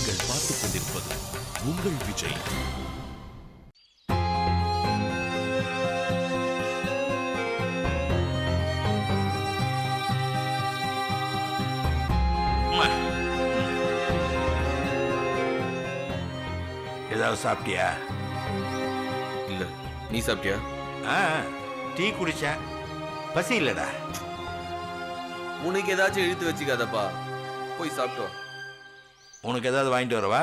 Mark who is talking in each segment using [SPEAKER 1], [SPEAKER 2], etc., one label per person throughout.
[SPEAKER 1] நீங்கள் பார்த்துக் கொண்டிருப்பது உங்கள் விஜய்.
[SPEAKER 2] ஏதாவது சாப்பிட்டியா?
[SPEAKER 3] இல்ல, நீ சாப்பிட்டியா?
[SPEAKER 2] டீ குடிச்சேன், பசி இல்லடா.
[SPEAKER 3] உனக்கு ஏதாச்சும் இழுத்து வச்சுக்காதப்பா, போய் சாப்பிட்டு வா.
[SPEAKER 2] உனக்கு ஏதாவது வாங்கிட்டு வரவா?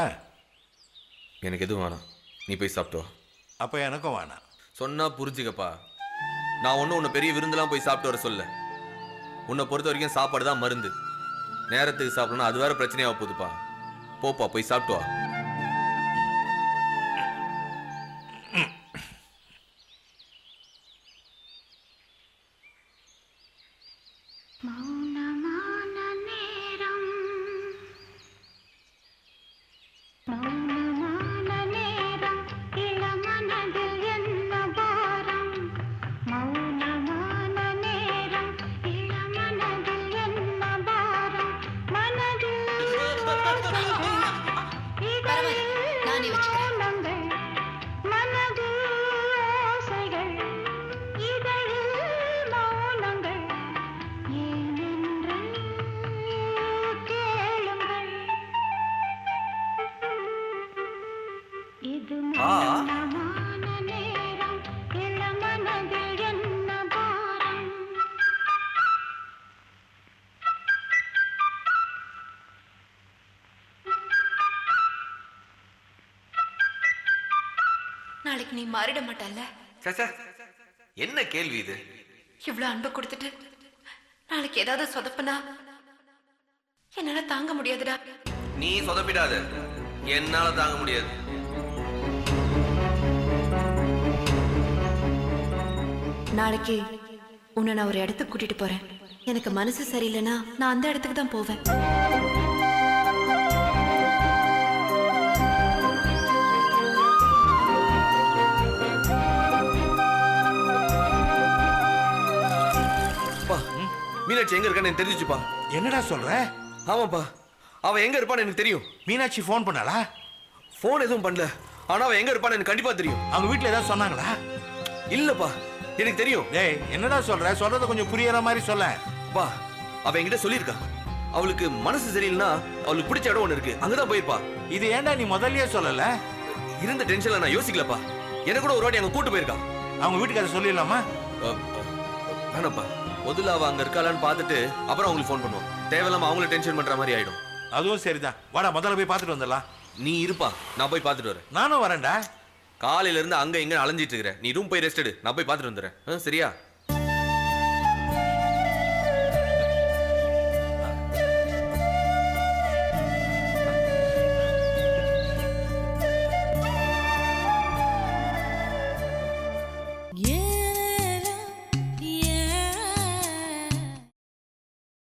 [SPEAKER 3] எனக்கு எதுவும் வேணாம், நீ போய் சாப்பிட்டு வா.
[SPEAKER 2] அப்போ எனக்கும் வேணாம்.
[SPEAKER 3] சொன்னா புரிஞ்சுக்கப்பா. நான் ஒன்றும் உன்னை பெரிய விருந்தெல்லாம் போய் சாப்பிட்டு வர சொல்ல. உன்னை பொறுத்த வரைக்கும் சாப்பாடு தான் மருந்து. நேரத்துக்கு சாப்பிடணும், அது வேற பிரச்சனையாக போகுதுப்பா. போப்பா, போய் சாப்பிட்டு வா.
[SPEAKER 4] நாளைக்கு நீ மாறிட மாட்டல்ல?
[SPEAKER 3] என்ன கேள்வி இது?
[SPEAKER 4] இவ்வளவு அன்பு கொடுத்துட்டு நாளைக்கு ஏதாவது சொதப்புனா என்னால தாங்க முடியாதுடா.
[SPEAKER 3] நீ சொதப்பிடாத, என்னால தாங்க முடியாது.
[SPEAKER 4] நாளைக்கு உன்னை நான் ஒரு இடத்துக்கு கூட்டிட்டு போறேன். எனக்கு மனசு சரியில்லைன்னா நான் அந்த இடத்துக்கு தான் போவேன்.
[SPEAKER 3] மீனாட்சி எங்க இருக்கான்னு எனக்கு தெரிஞ்சுச்சுப்பா.
[SPEAKER 2] என்னடா சொல்ற?
[SPEAKER 3] ஆமாப்பா, அவன் எங்க இருப்பான்னு எனக்கு தெரியும்.
[SPEAKER 2] மீனாட்சி ஃபோன் பண்ணாளா?
[SPEAKER 3] ஃபோன் எதுவும் பண்ணல, ஆனா அவன் எங்க இருப்பான்னு எனக்கு கண்டிப்பா தெரியும்.
[SPEAKER 2] அவங்க வீட்டுல ஏதாவது சொன்னாங்களா?
[SPEAKER 3] இல்லப்பா, எனக்கு தெரியும்.
[SPEAKER 2] டேய், என்னடா சொல்ற? சொல்றத கொஞ்சம் புரியற மாதிரி சொல்ல.
[SPEAKER 3] பா, அவ என்கிட்ட சொல்லியிருக்கா. அவளுக்கு மனசு சரியில்லைன்னா அவளுக்கு பிடிச்ச இடம் ஒண்ணு இருக்கு, அங்கதான் போயிருப்பா.
[SPEAKER 2] இது ஏன்டா நீ முதல்லயே சொல்லல?
[SPEAKER 3] இருந்த டென்ஷன்ல நான் யோசிக்கலப்பா. எனக்கு கூட ஒரு வாட்டி அங்க கூட்டு போயிருக்கா.
[SPEAKER 2] அவங்க வீட்டுக்கு அதை சொல்லிடலாமா?
[SPEAKER 3] வேணாப்பா, முதல்ல அவ அங்க இருக்காளான்னு பார்த்துட்டு அப்புறம் அவங்களுக்கு ஃபோன் பண்ணுவோம். தேவையில்லாம அவங்கள டென்ஷன் பண்ற மாதிரி ஆயிடும்.
[SPEAKER 2] அதுவும் சரிதான். வாடா, முதல்ல போய் பார்த்துட்டு வந்துடலாம்.
[SPEAKER 3] நீ இருப்பா, நான் போய் பார்த்துட்டு வரேன்.
[SPEAKER 2] நானும் வரேன்டா.
[SPEAKER 3] காலையில இருந்து அங்க எங்க அலைஞ்சிட்டு இருக்கிற, நீ ரூம் போய் ரெஸ்ட் எடு, நான் போய் பார்த்துட்டு வந்துடுறேன். சரியா?